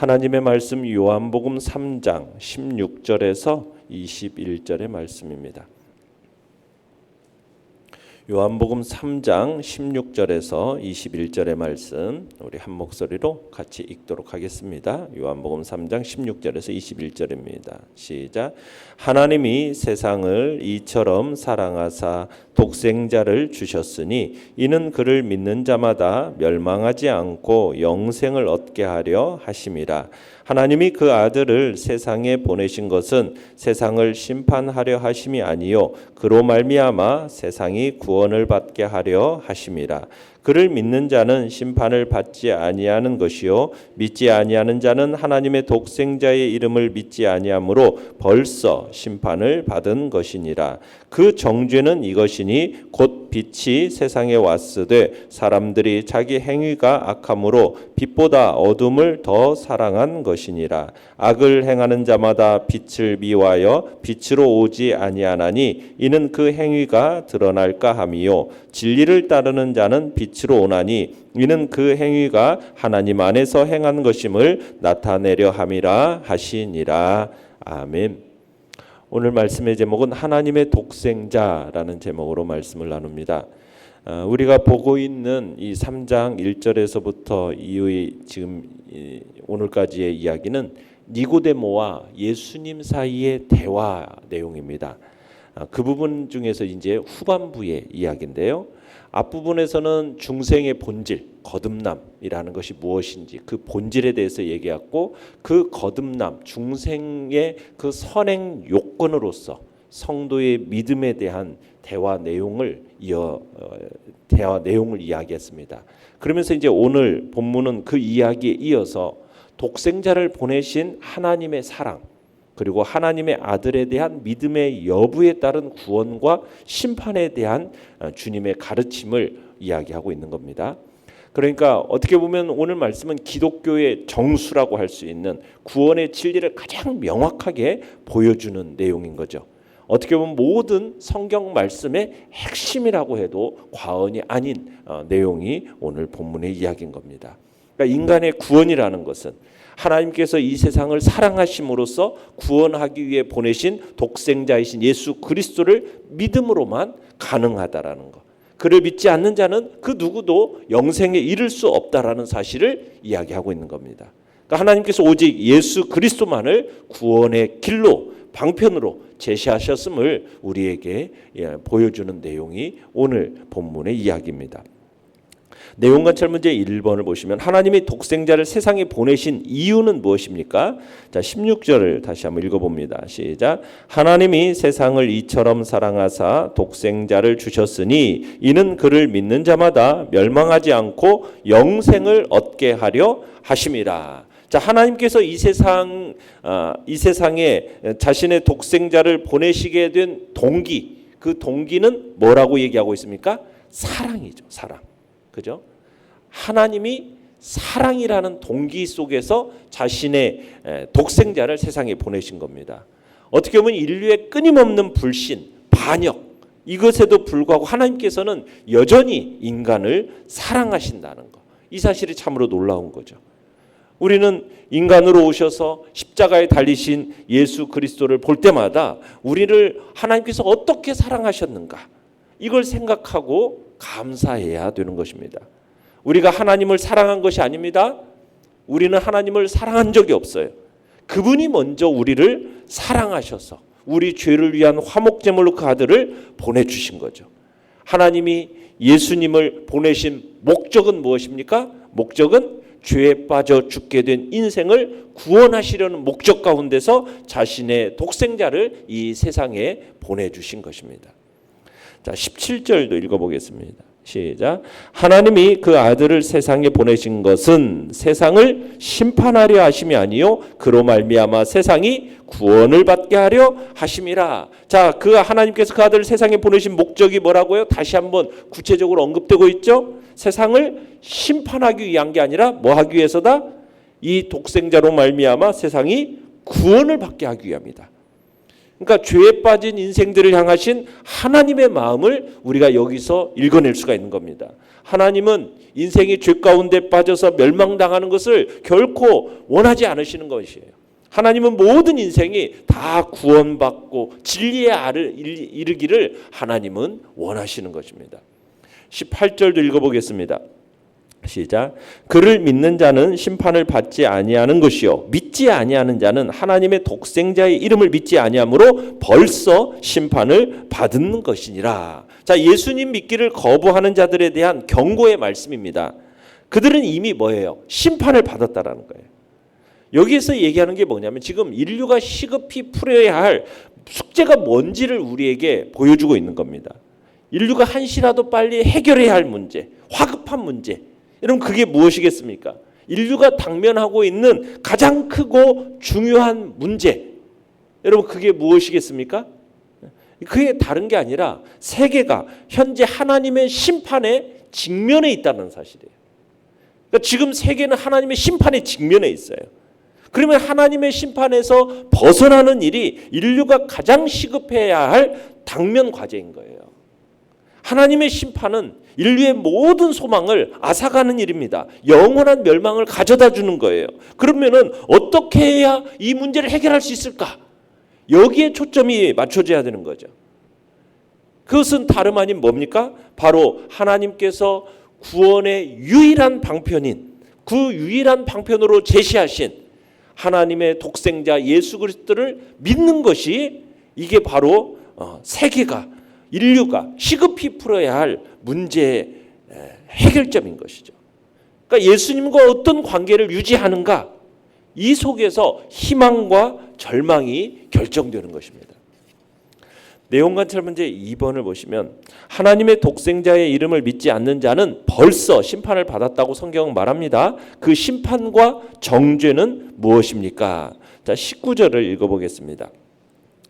하나님의 말씀 요한복음 3장 16절에서 21절의 말씀입니다. 요한복음 3장 16절에서 21절의 말씀 우리 한 목소리로 같이 읽도록 하겠습니다. 요한복음 3장 16절에서 21절입니다. 시작. 하나님이 세상을 이처럼 사랑하사 독생자를 주셨으니 이는 그를 믿는 자마다 멸망하지 않고 영생을 얻게 하려 하심이라. 하나님이 그 아들을 세상에 보내신 것은 세상을 심판하려 하심이 아니요 그로 말미암아 세상이 구원을 받게 하려 하심이라. 그를 믿는 자는 심판을 받지 아니하는 것이요 믿지 아니하는 자는 하나님의 독생자의 이름을 믿지 아니하므로 벌써 심판을 받은 것이니라. 그 정죄는 이것이니 곧 빛이 세상에 왔으되 사람들이 자기 행위가 악함으로 빛보다 어둠을 더 사랑한 것이니라. 악을 행하는 자마다 빛을 미워하여 빛으로 오지 아니하나니 이는 그 행위가 드러날까 함이요 진리를 따르는 자는 빛으로 오나니 이는 그 행위가 하나님 안에서 행한 것임을 나타내려 함이라 하시니라. 아멘. 오늘 말씀의 제목은 하나님의 독생자라는 제목으로 말씀을 나눕니다. 우리가 보고 있는 이 3장 1절에서부터 이후의 지금 오늘까지의 이야기는 니고데모와 예수님 사이의 대화 내용입니다. 그 부분 중에서 이제 후반부의 이야기인데요. 앞부분에서는 중생의 본질, 거듭남이라는 것이 무엇인지 그 본질에 대해서 얘기했고 그 거듭남, 중생의 그 선행 요건으로서 성도의 믿음에 대한 대화 내용을 이야기했습니다. 그러면서 이제 오늘 본문은 그 이야기에 이어서 독생자를 보내신 하나님의 사랑 그리고 하나님의 아들에 대한 믿음의 여부에 따른 구원과 심판에 대한 주님의 가르침을 이야기하고 있는 겁니다. 그러니까 어떻게 보면 오늘 말씀은 기독교의 정수라고 할 수 있는 구원의 진리를 가장 명확하게 보여주는 내용인 거죠. 어떻게 보면 모든 성경 말씀의 핵심이라고 해도 과언이 아닌 내용이 오늘 본문의 이야기인 겁니다. 그러니까 인간의 구원이라는 것은 하나님께서 이 세상을 사랑하심으로써 구원하기 위해 보내신 독생자이신 예수 그리스도를 믿음으로만 가능하다라는 것. 그를 믿지 않는 자는 그 누구도 영생에 이를 수 없다라는 사실을 이야기하고 있는 겁니다. 그러니까 하나님께서 오직 예수 그리스도만을 구원의 길로 방편으로 제시하셨음을 우리에게 보여주는 내용이 오늘 본문의 이야기입니다. 내용과 철문제 1번을 보시면 하나님이 독생자를 세상에 보내신 이유는 무엇입니까? 자, 16절을 다시 한번 읽어봅니다. 시작. 하나님이 세상을 이처럼 사랑하사 독생자를 주셨으니 이는 그를 믿는 자마다 멸망하지 않고 영생을 얻게 하려 하심이라. 자, 하나님께서 이 세상에 자신의 독생자를 보내시게 된 동기, 그 동기는 뭐라고 얘기하고 있습니까? 사랑이죠, 사랑. 그죠? 하나님이 사랑이라는 동기 속에서 자신의 독생자를 세상에 보내신 겁니다. 어떻게 보면 인류의 끊임없는 불신, 반역 이것에도 불구하고 하나님께서는 여전히 인간을 사랑하신다는 것. 이 사실이 참으로 놀라운 거죠. 우리는 인간으로 오셔서 십자가에 달리신 예수 그리스도를 볼 때마다 우리를 하나님께서 어떻게 사랑하셨는가 이걸 생각하고 감사해야 되는 것입니다. 우리가 하나님을 사랑한 것이 아닙니다. 우리는 하나님을 사랑한 적이 없어요. 그분이 먼저 우리를 사랑하셔서 우리 죄를 위한 화목제물로 그 아들을 보내주신 거죠. 하나님이 예수님을 보내신 목적은 무엇입니까? 목적은 죄에 빠져 죽게 된 인생을 구원하시려는 목적 가운데서 자신의 독생자를 이 세상에 보내주신 것입니다. 자, 17절도 읽어보겠습니다. 시작. 하나님이 그 아들을 세상에 보내신 것은 세상을 심판하려 하심이 아니요 그로 말미암아 세상이 구원을 받게 하려 하심이라. 자, 그 하나님께서 그 아들을 세상에 보내신 목적이 뭐라고요? 다시 한번 구체적으로 언급되고 있죠. 세상을 심판하기 위한 게 아니라 뭐 하기 위해서다? 이 독생자로 말미암아 세상이 구원을 받게 하기 위함이다. 그러니까 죄에 빠진 인생들을 향하신 하나님의 마음을 우리가 여기서 읽어낼 수가 있는 겁니다. 하나님은 인생이 죄 가운데 빠져서 멸망당하는 것을 결코 원하지 않으시는 것이에요. 하나님은 모든 인생이 다 구원받고 진리에 이르기를 하나님은 원하시는 것입니다. 18절도 읽어보겠습니다. 시작. 그를 믿는 자는 심판을 받지 아니하는 것이요 믿지 아니하는 자는 하나님의 독생자의 이름을 믿지 아니하므로 벌써 심판을 받은 것이니라. 자, 예수님 믿기를 거부하는 자들에 대한 경고의 말씀입니다. 그들은 이미 뭐예요? 심판을 받았다라는 거예요. 여기에서 얘기하는 게 뭐냐면 지금 인류가 시급히 풀어야 할 숙제가 뭔지를 우리에게 보여주고 있는 겁니다. 인류가 한시라도 빨리 해결해야 할 문제, 화급한 문제. 여러분 그게 무엇이겠습니까? 인류가 당면하고 있는 가장 크고 중요한 문제. 여러분 그게 무엇이겠습니까? 그게 다른 게 아니라 세계가 현재 하나님의 심판에 직면해 있다는 사실이에요. 그러니까 지금 세계는 하나님의 심판에 직면해 있어요. 그러면 하나님의 심판에서 벗어나는 일이 인류가 가장 시급해야 할 당면 과제인 거예요. 하나님의 심판은 인류의 모든 소망을 앗아가는 일입니다. 영원한 멸망을 가져다 주는 거예요. 그러면은 어떻게 해야 이 문제를 해결할 수 있을까? 여기에 초점이 맞춰져야 되는 거죠. 그것은 다름 아닌 뭡니까? 바로 하나님께서 구원의 유일한 방편인 그 유일한 방편으로 제시하신 하나님의 독생자 예수 그리스도를 믿는 것이 이게 바로 세계가 인류가 시급히 풀어야 할 문제의 해결점인 것이죠. 그러니까 예수님과 어떤 관계를 유지하는가 이 속에서 희망과 절망이 결정되는 것입니다. 내용관찰 문제 2번을 보시면 하나님의 독생자의 이름을 믿지 않는 자는 벌써 심판을 받았다고 성경은 말합니다. 그 심판과 정죄는 무엇입니까? 자, 19절을 읽어보겠습니다.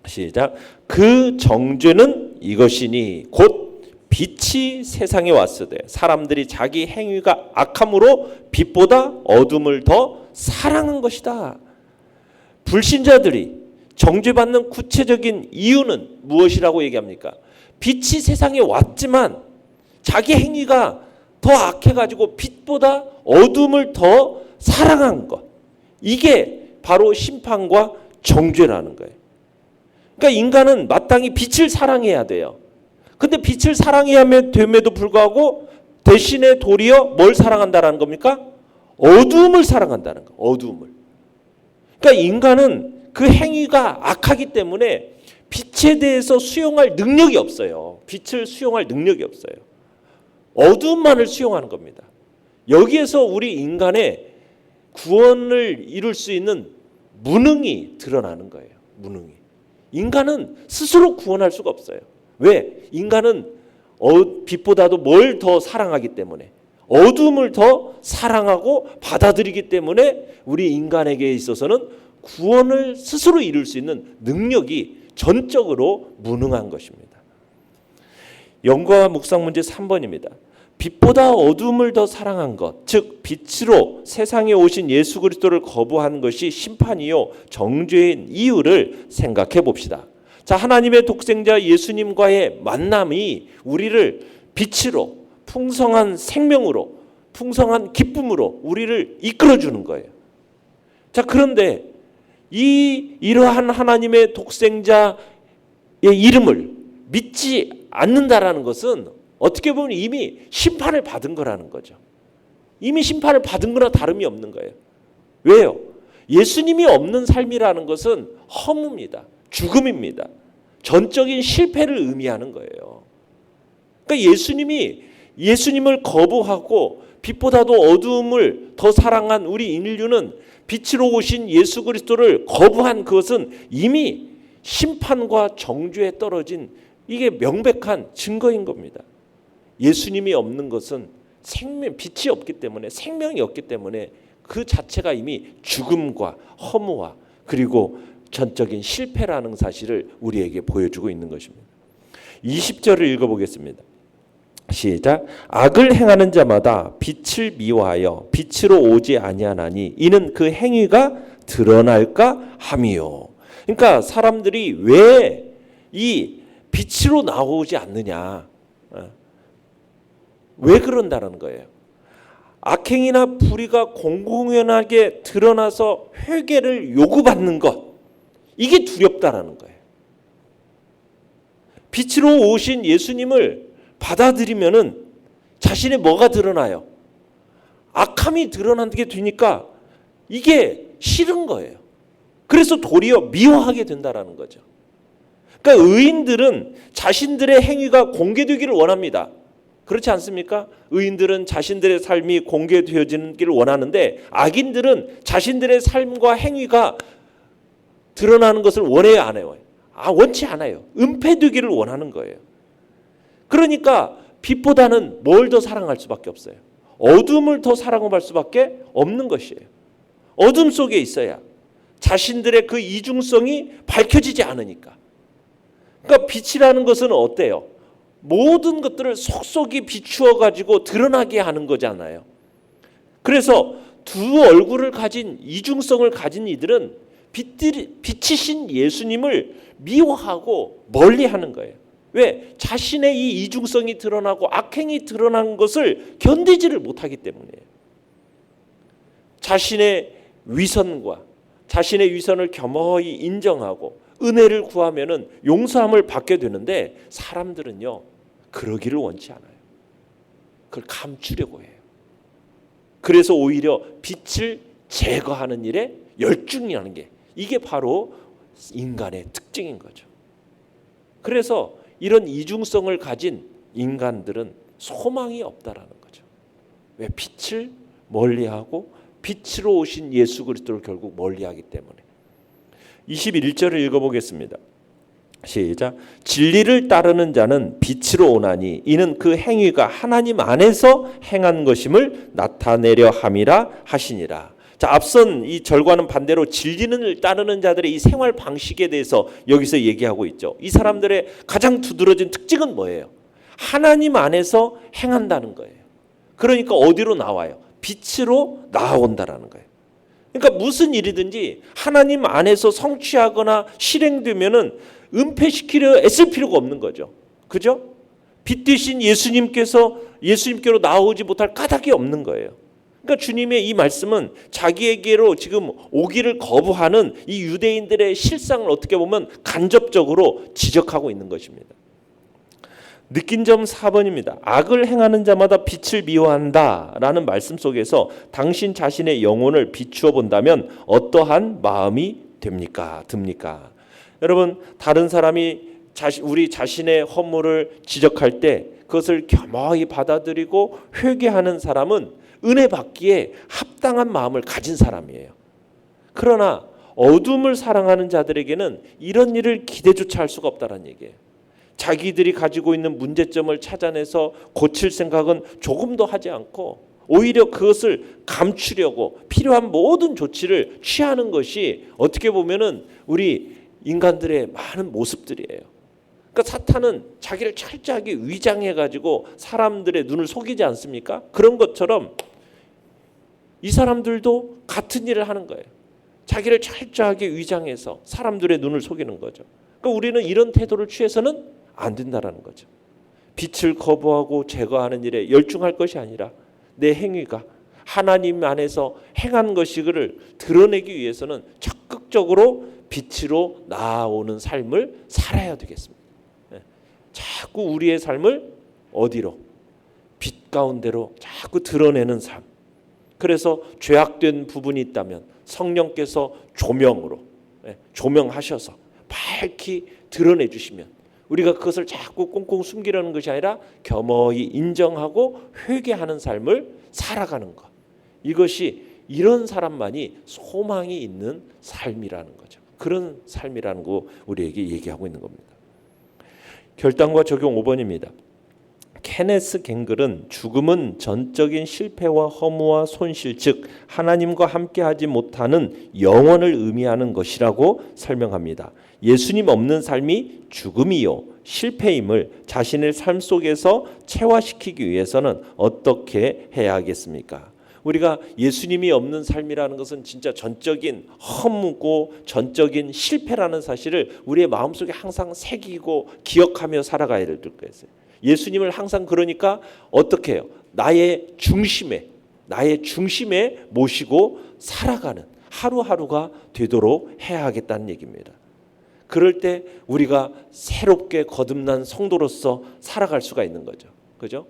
시작. 그 정죄는 이것이니 곧 빛이 세상에 왔으되 사람들이 자기 행위가 악함으로 빛보다 어둠을 더 사랑한 것이다. 불신자들이 정죄받는 구체적인 이유는 무엇이라고 얘기합니까? 빛이 세상에 왔지만 자기 행위가 더 악해가지고 빛보다 어둠을 더 사랑한 것. 이게 바로 심판과 정죄라는 거예요. 그러니까 인간은 마땅히 빛을 사랑해야 돼요. 근데 빛을 사랑해야 됨에도 불구하고 대신에 도리어 뭘 사랑한다라는 겁니까? 어두움을 사랑한다는 거. 어두움을. 그러니까 인간은 그 행위가 악하기 때문에 빛에 대해서 수용할 능력이 없어요. 빛을 수용할 능력이 없어요. 어두움만을 수용하는 겁니다. 여기에서 우리 인간의 구원을 이룰 수 있는 무능이 드러나는 거예요. 무능이. 인간은 스스로 구원할 수가 없어요. 왜? 인간은 빛보다도 뭘 더 사랑하기 때문에 어둠을 더 사랑하고 받아들이기 때문에 우리 인간에게 있어서는 구원을 스스로 이룰 수 있는 능력이 전적으로 무능한 것입니다. 연구와 묵상 문제 3번입니다. 빛보다 어둠을 더 사랑한 것, 즉 빛으로 세상에 오신 예수 그리스도를 거부한 것이 심판이요 정죄인 이유를 생각해 봅시다. 자, 하나님의 독생자 예수님과의 만남이 우리를 빛으로 풍성한 생명으로 풍성한 기쁨으로 우리를 이끌어 주는 거예요. 자, 그런데 이러한 하나님의 독생자의 이름을 믿지 않는다라는 것은 어떻게 보면 이미 심판을 받은 거라는 거죠. 이미 심판을 받은 거나 다름이 없는 거예요. 왜요? 예수님이 없는 삶이라는 것은 허무입니다. 죽음입니다. 전적인 실패를 의미하는 거예요. 그러니까 예수님을 거부하고 빛보다도 어두움을 더 사랑한 우리 인류는 빛으로 오신 예수 그리스도를 거부한 그것은 이미 심판과 정죄에 떨어진 이게 명백한 증거인 겁니다. 예수님이 없는 것은 빛이 없기 때문에 생명이 없기 때문에 그 자체가 이미 죽음과 허무와 그리고 전적인 실패라는 사실을 우리에게 보여주고 있는 것입니다. 20절을 읽어보겠습니다. 시작. 악을 행하는 자마다 빛을 미워하여 빛으로 오지 아니하나니 이는 그 행위가 드러날까 함이요. 그러니까 사람들이 왜 이 빛으로 나오지 않느냐. 왜 그런다는 거예요? 악행이나 불의가 공공연하게 드러나서 회개를 요구받는 것, 이게 두렵다라는 거예요. 빛으로 오신 예수님을 받아들이면은 자신의 뭐가 드러나요? 악함이 드러나게 되니까 이게 싫은 거예요. 그래서 도리어 미워하게 된다라는 거죠. 그러니까 의인들은 자신들의 행위가 공개되기를 원합니다. 그렇지 않습니까? 의인들은 자신들의 삶이 공개되어지기를 원하는데 악인들은 자신들의 삶과 행위가 드러나는 것을 원해요, 안 해요? 원치 않아요. 은폐되기를 원하는 거예요. 그러니까 빛보다는 뭘 더 사랑할 수밖에 없어요. 어둠을 더 사랑할 수밖에 없는 것이에요. 어둠 속에 있어야 자신들의 그 이중성이 밝혀지지 않으니까. 그러니까 빛이라는 것은 어때요? 모든 것들을 속속이 비추어 가지고 드러나게 하는 거잖아요. 그래서 두 얼굴을 가진 이중성을 가진 이들은 빛이신 예수님을 미워하고 멀리하는 거예요. 왜? 자신의 이 이중성이 드러나고 악행이 드러난 것을 견디지를 못하기 때문이에요. 자신의 위선과 자신의 위선을 겸허히 인정하고 은혜를 구하면은 용서함을 받게 되는데 사람들은요 그러기를 원치 않아요. 그걸 감추려고 해요. 그래서 오히려 빛을 제거하는 일에 열중이라는 게 이게 바로 인간의 특징인 거죠. 그래서 이런 이중성을 가진 인간들은 소망이 없다라는 거죠. 왜? 빛을 멀리하고 빛으로 오신 예수 그리스도를 결국 멀리하기 때문에. 21절을 읽어보겠습니다. 시작. 진리를 따르는 자는 빛으로 오나니 이는 그 행위가 하나님 안에서 행한 것임을 나타내려 함이라 하시니라. 자, 앞선 이 절과는 반대로 진리를 따르는 자들의 이 생활 방식에 대해서 여기서 얘기하고 있죠. 이 사람들의 가장 두드러진 특징은 뭐예요? 하나님 안에서 행한다는 거예요. 그러니까 어디로 나와요? 빛으로 나아온다라는 거예요. 그러니까 무슨 일이든지 하나님 안에서 성취하거나 실행되면은 은폐시키려 애쓸 필요가 없는 거죠. 그죠? 빛 되신 예수님께로 나오지 못할 까닭이 없는 거예요. 그러니까 주님의 이 말씀은 자기에게로 지금 오기를 거부하는 이 유대인들의 실상을 어떻게 보면 간접적으로 지적하고 있는 것입니다. 느낀 점 4번입니다. 악을 행하는 자마다 빛을 미워한다라는 말씀 속에서 당신 자신의 영혼을 비추어 본다면 어떠한 마음이 듭니까? 여러분, 다른 사람이 우리 자신의 허물을 지적할 때 그것을 겸허히 받아들이고 회개하는 사람은 은혜 받기에 합당한 마음을 가진 사람이에요. 그러나 어둠을 사랑하는 자들에게는 이런 일을 기대조차 할 수가 없다는 얘기예요. 자기들이 가지고 있는 문제점을 찾아내서 고칠 생각은 조금도 하지 않고 오히려 그것을 감추려고 필요한 모든 조치를 취하는 것이 어떻게 보면은 우리 인간들의 많은 모습들이에요. 그러니까 사탄은 자기를 철저하게 위장해가지고 사람들의 눈을 속이지 않습니까? 그런 것처럼 이 사람들도 같은 일을 하는 거예요. 자기를 철저하게 위장해서 사람들의 눈을 속이는 거죠. 그러니까 우리는 이런 태도를 취해서는 안 된다라는 거죠. 빛을 거부하고 제거하는 일에 열중할 것이 아니라 내 행위가 하나님 안에서 행한 것이를 드러내기 위해서는 적극적으로 빛으로 나아오는 삶을 살아야 되겠습니다. 자꾸 우리의 삶을 어디로? 빛 가운데로 자꾸 드러내는 삶. 그래서 죄악된 부분이 있다면 성령께서 조명하셔서 밝히 드러내 주시면 우리가 그것을 자꾸 꽁꽁 숨기려는 것이 아니라 겸허히 인정하고 회개하는 삶을 살아가는 것. 이것이 이런 사람만이 소망이 있는 삶이라는 거죠. 그런 삶이라는 거 우리에게 얘기하고 있는 겁니다. 결단과 적용 5번입니다. 케네스 갱글은 죽음은 전적인 실패와 허무와 손실, 즉 하나님과 함께하지 못하는 영원을 의미하는 것이라고 설명합니다. 예수님 없는 삶이 죽음이요 실패임을 자신의 삶 속에서 체화시키기 위해서는 어떻게 해야 하겠습니까? 우리가 예수님이 없는 삶이라는 것은 진짜 전적인 허무고 전적인 실패라는 사실을 우리의 마음속에 항상 새기고 기억하며 살아가야 될 거예요. 예수님을 항상 그러니까 어떻게 해요? 나의 중심에 모시고 살아가는 하루하루가 되도록 해야 하겠다는 얘기입니다. 그럴 때 우리가 새롭게 거듭난 성도로서 살아갈 수가 있는 거죠. 그죠?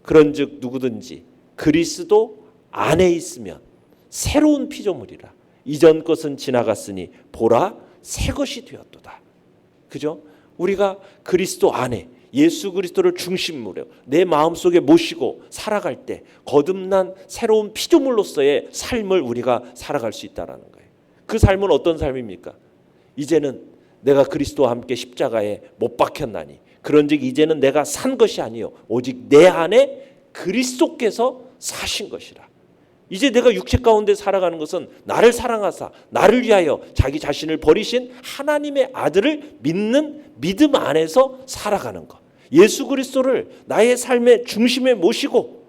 그런즉 누구든지 그리스도 안에 있으면 새로운 피조물이라. 이전 것은 지나갔으니 보라 새 것이 되었도다. 그죠? 우리가 그리스도 안에 예수 그리스도를 중심으로 내 마음속에 모시고 살아갈 때 거듭난 새로운 피조물로서의 삶을 우리가 살아갈 수 있다는 거예요. 그 삶은 어떤 삶입니까? 이제는 내가 그리스도와 함께 십자가에 못 박혔나니 그런즉 이제는 내가 산 것이 아니요 오직 내 안에 그리스도께서 사신 것이라. 이제 내가 육체 가운데 살아가는 것은 나를 사랑하사 나를 위하여 자기 자신을 버리신 하나님의 아들을 믿는 믿음 안에서 살아가는 것. 예수 그리스도를 나의 삶의 중심에 모시고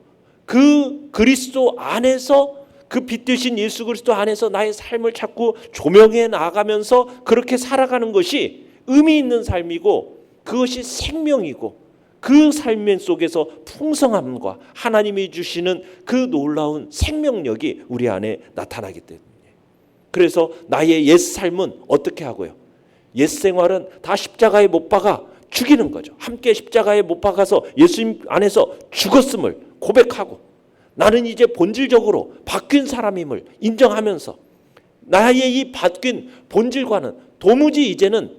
그 그리스도 안에서 그 빛 되신 예수 그리스도 안에서 나의 삶을 자꾸 조명해 나가면서 그렇게 살아가는 것이 의미 있는 삶이고 그것이 생명이고 그 삶 속에서 풍성함과 하나님이 주시는 그 놀라운 생명력이 우리 안에 나타나기 때문에 그래서 나의 옛 삶은 어떻게 하고요? 옛 생활은 다 십자가에 못 박아 죽이는 거죠. 함께 십자가에 못 박아서 예수님 안에서 죽었음을 고백하고 나는 이제 본질적으로 바뀐 사람임을 인정하면서 나의 이 바뀐 본질과는 도무지 이제는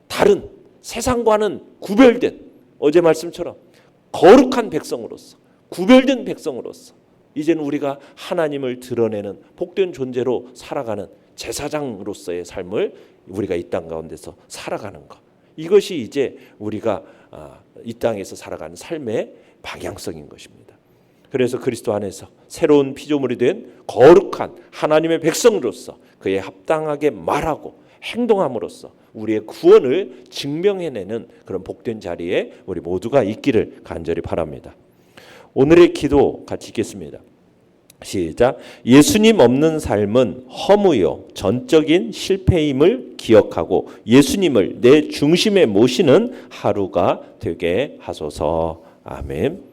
다른 세상과는 구별된 어제 말씀처럼 거룩한 백성으로서 구별된 백성으로서 이제는 우리가 하나님을 드러내는 복된 존재로 살아가는 제사장으로서의 삶을 우리가 이 땅 가운데서 살아가는 것. 이것이 이제 우리가 이 땅에서 살아가는 삶의 방향성인 것입니다. 그래서 그리스도 안에서 새로운 피조물이 된 거룩한 하나님의 백성으로서 그에 합당하게 말하고 행동함으로써 우리의 구원을 증명해내는 그런 복된 자리에 우리 모두가 있기를 간절히 바랍니다. 오늘의 기도 같이 읽겠습니다. 시작. 예수님 없는 삶은 허무요 전적인 실패임을 기억하고 예수님을 내 중심에 모시는 하루가 되게 하소서. 아멘.